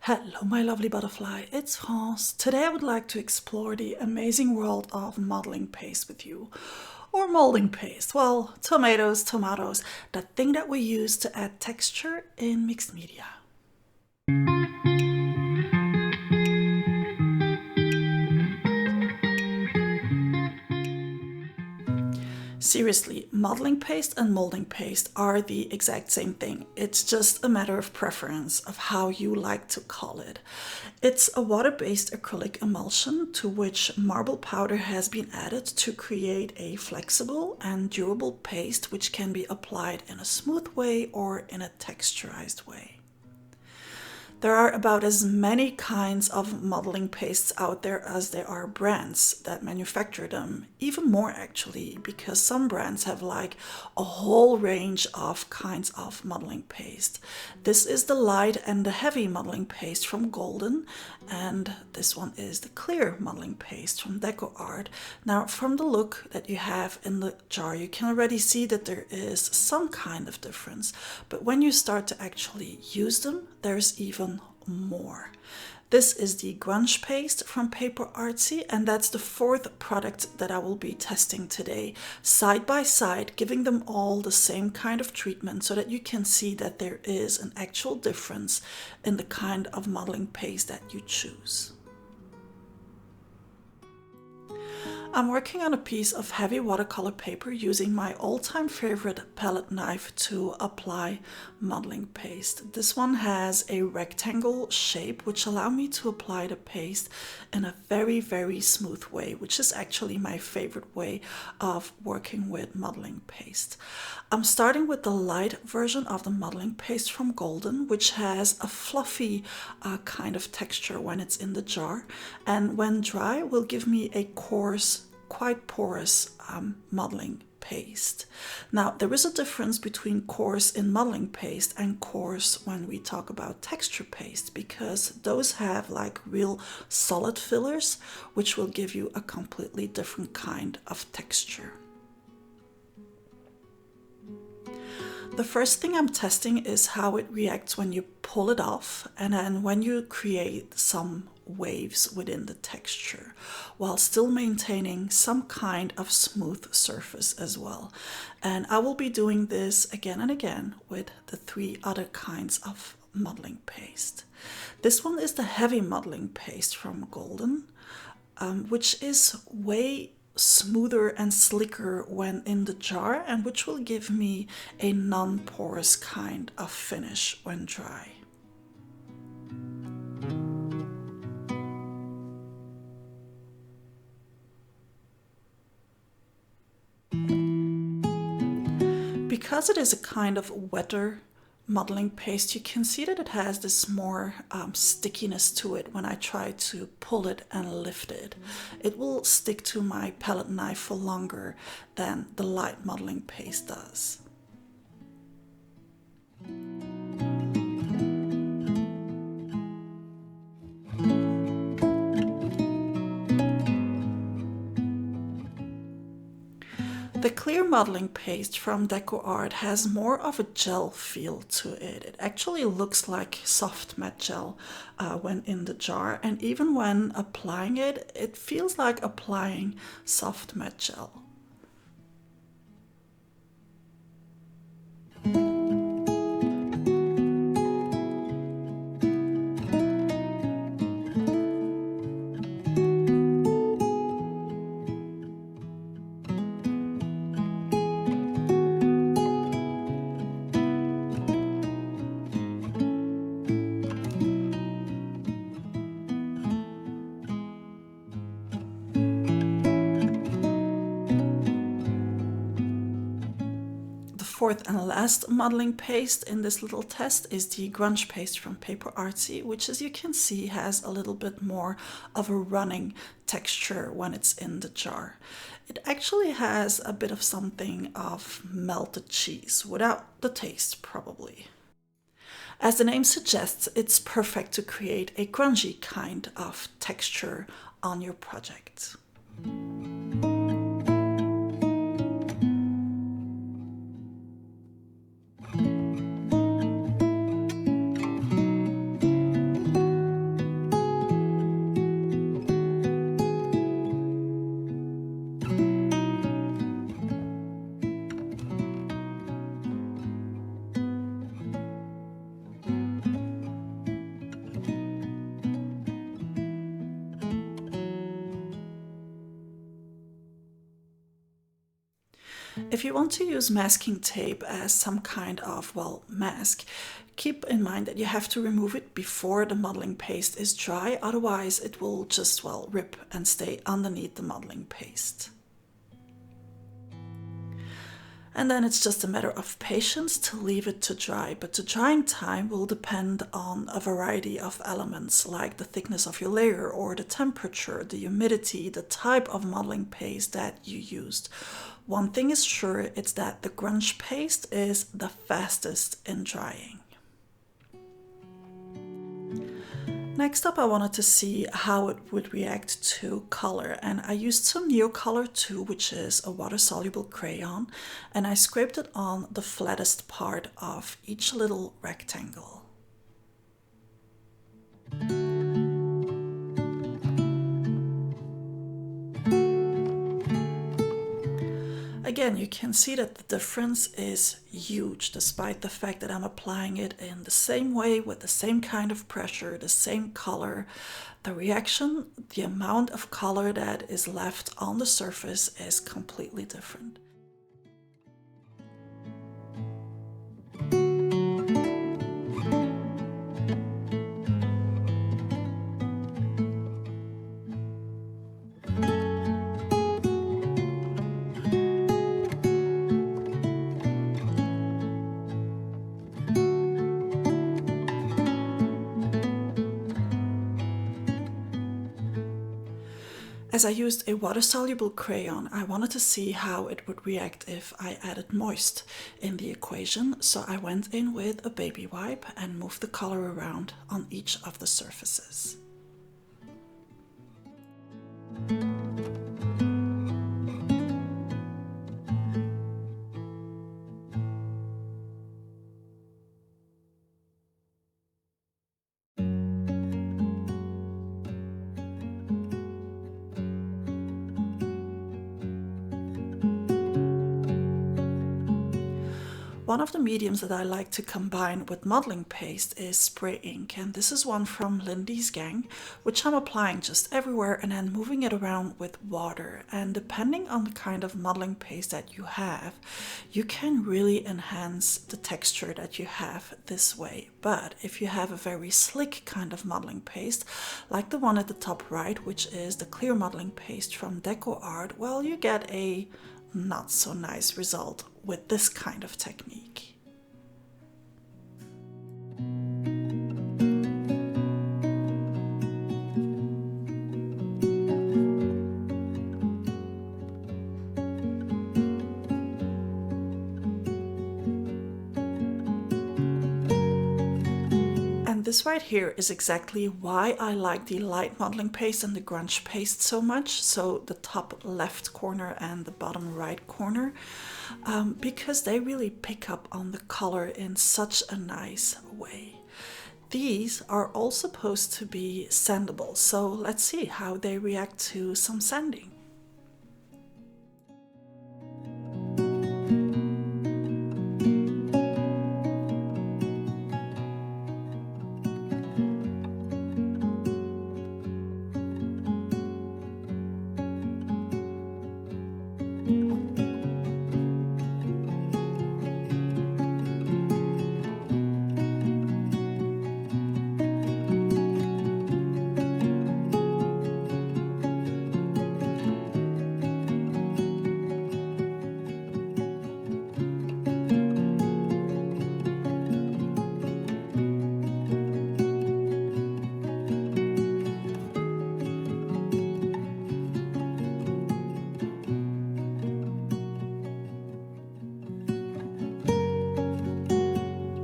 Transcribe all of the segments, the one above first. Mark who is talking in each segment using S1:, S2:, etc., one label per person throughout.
S1: Hello, my lovely butterfly, it's France. Today I would like to explore the amazing world of modeling paste with you. Or molding paste. Well, tomatoes, that thing that we use to add texture in mixed media. Seriously, modeling paste and molding paste are the exact same thing. It's just a matter of preference of how you like to call it. It's a water-based acrylic emulsion to which marble powder has been added to create a flexible and durable paste which can be applied in a smooth way or in a texturized way. There are about as many kinds of modeling pastes out there as there are brands that manufacture them. Even more actually, because some brands have like a whole range of kinds of modeling paste. This is the light and the heavy modeling paste from Golden, and this one is the clear modeling paste from Decoart. Now, from the look that you have in the jar, you can already see that there is some kind of difference, but when you start to actually use them, there's even more. This is the grunge paste from Paper Artsy, and that's the fourth product that I will be testing today, side by side, giving them all the same kind of treatment so that you can see that there is an actual difference in the kind of modeling paste that you choose. I'm working on a piece of heavy watercolor paper using my all-time favorite palette knife to apply modeling paste. This one has a rectangle shape which allows me to apply the paste in a very smooth way, which is actually my favorite way of working with modeling paste. I'm starting with the light version of the modeling paste from Golden, which has a fluffy kind of texture when it's in the jar, and when dry will give me a coarse, quite porous modeling paste. Now, there is a difference between coarse in modeling paste and coarse when we talk about texture paste, because those have like real solid fillers, which will give you a completely different kind of texture. The first thing I'm testing is how it reacts when you pull it off and then when you create some waves within the texture, while still maintaining some kind of smooth surface as well. And I will be doing this again and again with the three other kinds of modeling paste. This one is the heavy modeling paste from Golden, which is way smoother and slicker when in the jar, and which will give me a non-porous kind of finish when dry. Because it is a kind of wetter modeling paste, you can see that it has this more stickiness to it when I try to pull it and lift it. It will stick to my palette knife for longer than the light modeling paste does. The clear modeling paste from Decoart has more of a gel feel to it. It actually looks like soft matte gel when in the jar, and even when applying it, it feels like applying soft matte gel. Fourth and last modeling paste in this little test is the grunge paste from Paper Artsy, which, as you can see, has a little bit more of a running texture when it's in the jar. It actually has a bit of something of melted cheese, without the taste probably. As the name suggests, it's perfect to create a grungy kind of texture on your project. If you want to use masking tape as some kind of, well, mask, keep in mind that you have to remove it before the modeling paste is dry, otherwise it will just, well, rip and stay underneath the modeling paste. And then it's just a matter of patience to leave it to dry, but the drying time will depend on a variety of elements like the thickness of your layer or the temperature, the humidity, the type of modeling paste that you used. One thing is sure, it's that the grunge paste is the fastest in drying. Next up, I wanted to see how it would react to color, and I used some Decoart 2, which is a water-soluble crayon, and I scraped it on the flattest part of each little rectangle. Again, you can see that the difference is huge, despite the fact that I'm applying it in the same way, with the same kind of pressure, the same color. The reaction, the amount of color that is left on the surface is completely different. As I used a water-soluble crayon, I wanted to see how it would react if I added moist in the equation, so I went in with a baby wipe and moved the color around on each of the surfaces. One of the mediums that I like to combine with modeling paste is spray ink, and this is one from Lindy's Gang, which I'm applying just everywhere and then moving it around with water. And depending on the kind of modeling paste that you have, you can really enhance the texture that you have this way. But if you have a very slick kind of modeling paste, like the one at the top right, which is the clear modeling paste from Decoart, well, you get a not so nice result with this kind of technique. And this right here is exactly why I like the light modeling paste and the grunge paste so much, so the top left corner and the bottom right corner, because they really pick up on the color in such a nice way. These are all supposed to be sandable, so let's see how they react to some sanding.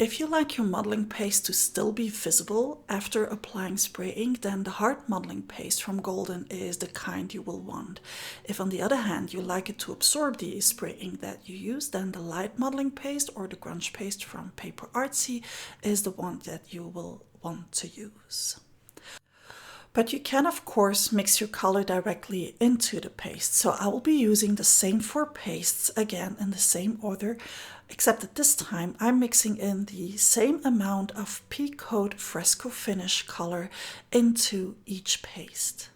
S1: If you like your modeling paste to still be visible after applying spray ink, then the hard modeling paste from Golden is the kind you will want. If on the other hand you like it to absorb the spray ink that you use, then the light modeling paste or the grunge paste from Paper Artsy is the one that you will want to use. But you can of course mix your color directly into the paste. So I will be using the same 4 pastes again in the same order, except that this time I'm mixing in the same amount of P-Coat Fresco Finish color into each paste.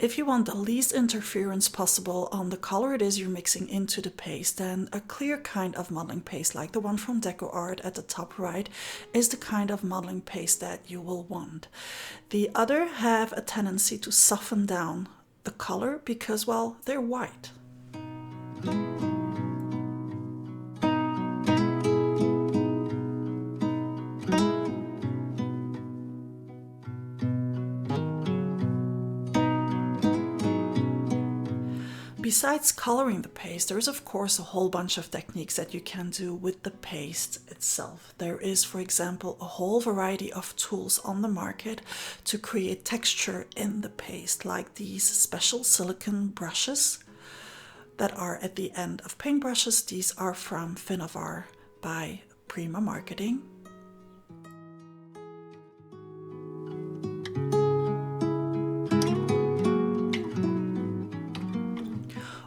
S1: If you want the least interference possible on the color it is you're mixing into the paste, then a clear kind of modeling paste, like the one from Decoart at the top right, is the kind of modeling paste that you will want. The other have a tendency to soften down the color because, well, they're white. Besides coloring the paste, there is of course a whole bunch of techniques that you can do with the paste itself. There is, for example, a whole variety of tools on the market to create texture in the paste, like these special silicone brushes that are at the end of paintbrushes. These are from Finnavar by Prima Marketing.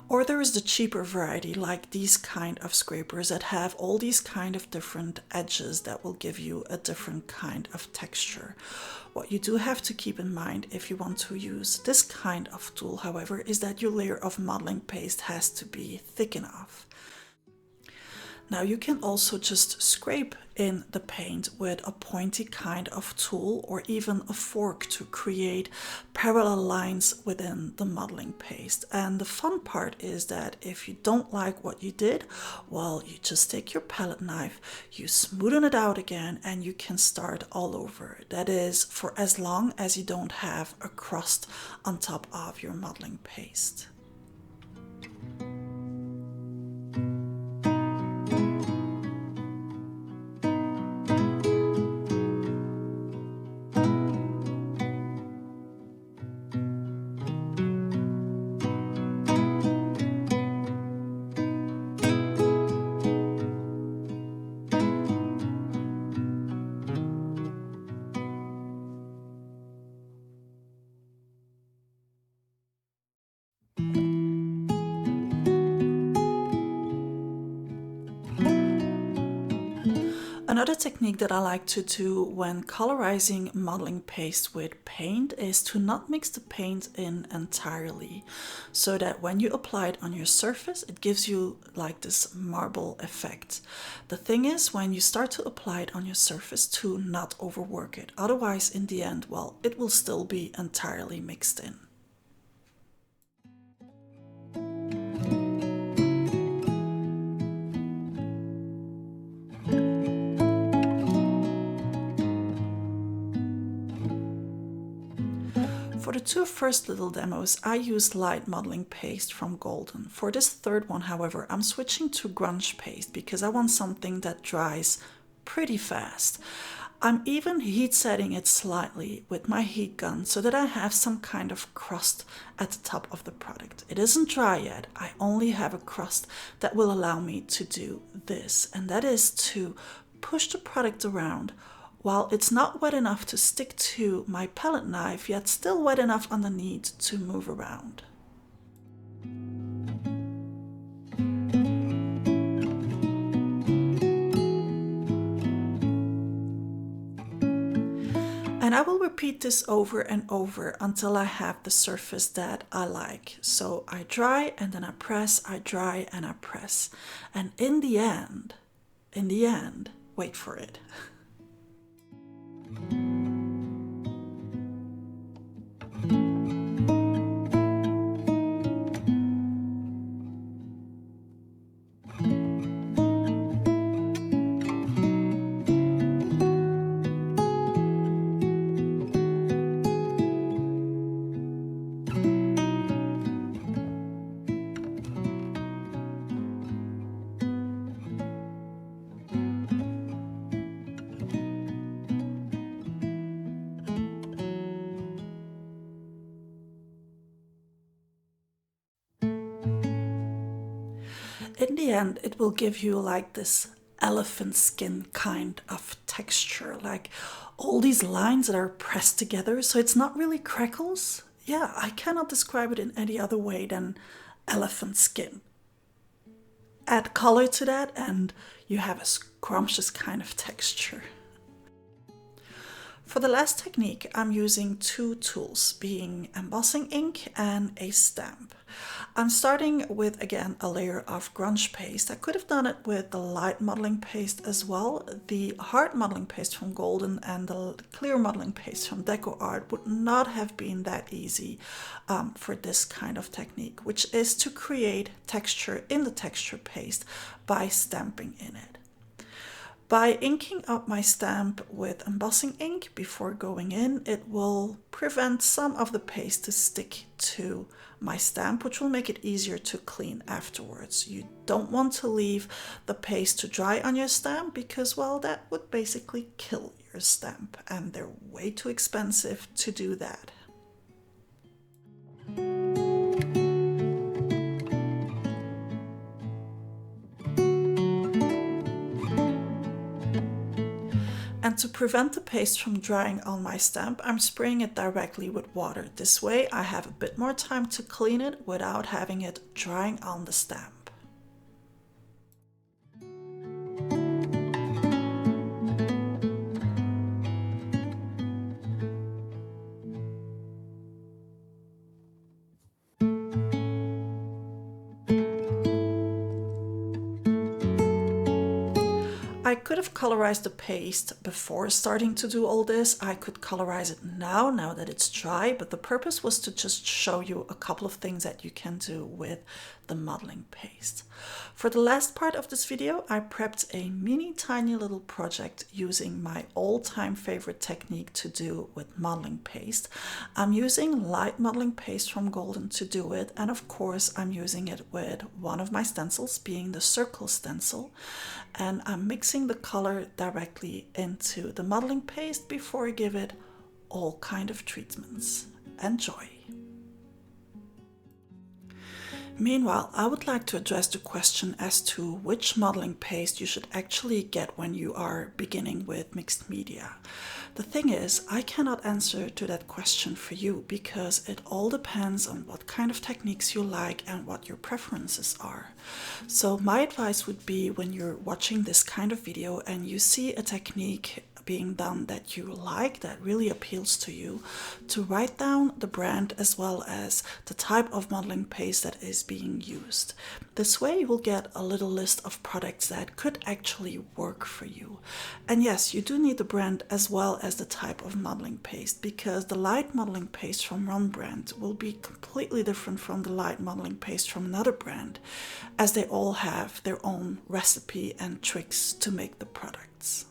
S1: Or there is the cheaper variety, like these kind of scrapers that have all these kind of different edges that will give you a different kind of texture. What you do have to keep in mind if you want to use this kind of tool, however, is that your layer of modeling paste has to be thick enough. Now you can also just scrape in the paint with a pointy kind of tool or even a fork to create parallel lines within the modeling paste. And the fun part is that if you don't like what you did, well, you just take your palette knife, you smoothen it out again, and you can start all over. That is for as long as you don't have a crust on top of your modeling paste. Another technique that I like to do when colorizing modeling paste with paint is to not mix the paint in entirely, so that when you apply it on your surface, it gives you like this marble effect. The thing is, when you start to apply it on your surface, to not overwork it. Otherwise, in the end, well, it will still be entirely mixed in. For the two first little demos, I used light modeling paste from Golden. For this third one, however, I'm switching to grungepaste because I want something that dries pretty fast. I'm even heat setting it slightly with my heat gun so that I have some kind of crust at the top of the product. It isn't dry yet, I only have a crust that will allow me to do this, and that is to push the product around while it's not wet enough to stick to my palette knife, yet still wet enough underneath to move around. And I will repeat this over and over until I have the surface that I like. So I dry and then I press, I dry and I press. And in the end, wait for it. In the end, it will give you like this elephant skin kind of texture, like all these lines that are pressed together, so it's not really crackles. Yeah, I cannot describe it in any other way than elephant skin. Add color to that and you have a scrumptious kind of texture. For For the last technique, I'm using two tools, being embossing ink and a stamp. I'm starting with, again, a layer of grunge paste. I could have done it with the light modeling paste as well. The hard modeling paste from Golden and the clear modeling paste from Decoart would not have been that easy for this kind of technique, which is to create texture in the texture paste by stamping in it. By inking up my stamp with embossing ink before going in, it will prevent some of the paste to stick to my stamp, which will make it easier to clean afterwards. You don't want to leave the paste to dry on your stamp because, well, that would basically kill your stamp, and they're way too expensive to do that. And to prevent the paste from drying on my stamp, I'm spraying it directly with water. This way I have a bit more time to clean it without having it drying on the stamp. I could have colorized the paste before starting to do all this. I could colorize it now that it's dry, but the purpose was to just show you a couple of things that you can do with the modeling paste. For the last part of this video, I prepped a mini tiny little project using my all-time favorite technique to do with modeling paste. I'm using light modeling paste from Golden to do it, and of course I'm using it with one of my stencils, being the circle stencil, and I'm mixing the color directly into the modeling paste before I give it all kind of treatments. Enjoy! Meanwhile, I would like to address the question as to which modeling paste you should actually get when you are beginning with mixed media. The thing is, I cannot answer to that question for you because it all depends on what kind of techniques you like and what your preferences are. So my advice would be, when you're watching this kind of video and you see a technique being done that you like, that really appeals to you, to write down the brand as well as the type of modeling paste that is being used. This way you will get a little list of products that could actually work for you. And yes, you do need the brand as well as the type of modeling paste, because the light modeling paste from one brand will be completely different from the light modeling paste from another brand, as they all have their own recipe and tricks to make the products.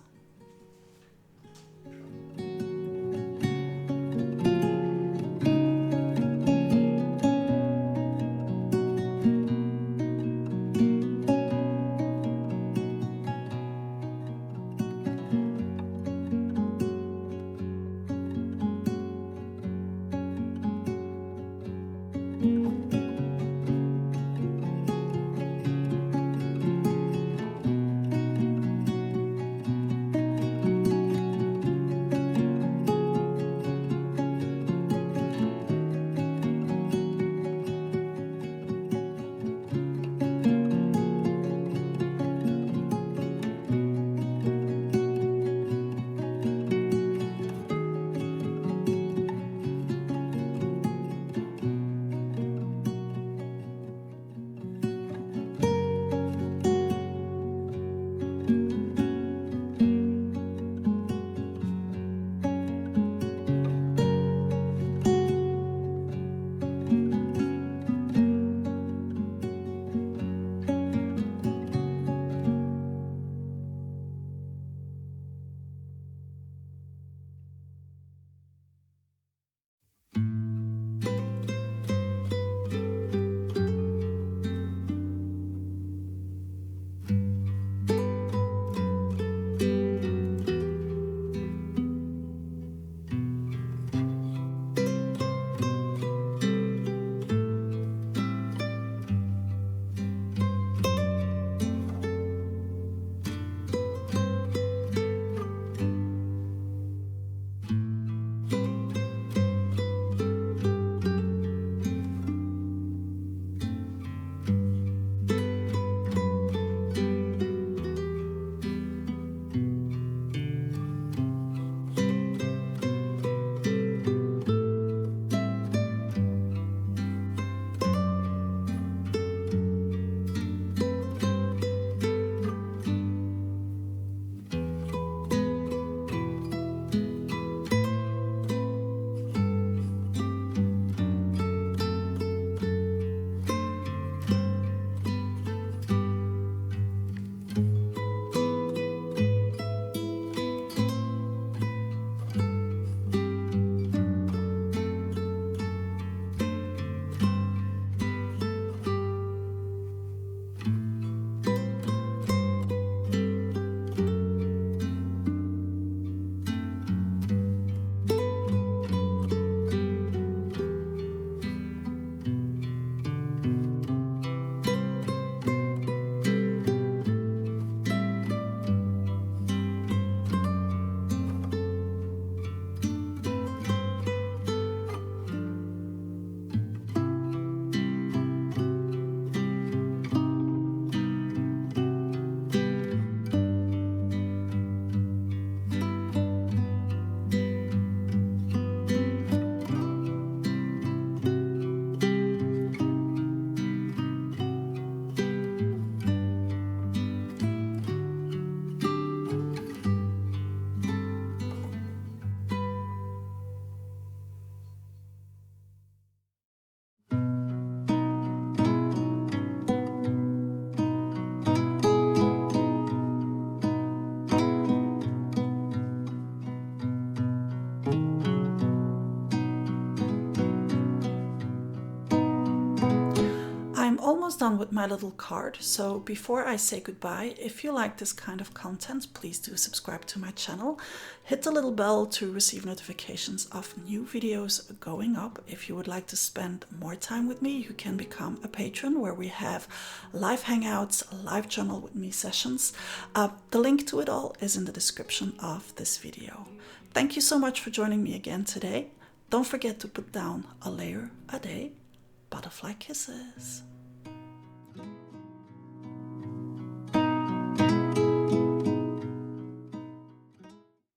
S1: almost done with my little card, so before I say goodbye, if you like this kind of content, please do subscribe to my channel. Hit the little bell to receive notifications of new videos going up. If you would like to spend more time with me, you can become a patron, where we have live hangouts, live journal with me sessions. The link to it all is in the description of this video. Thank you so much for joining me again today. Don't forget to put down a layer a day. Butterfly kisses.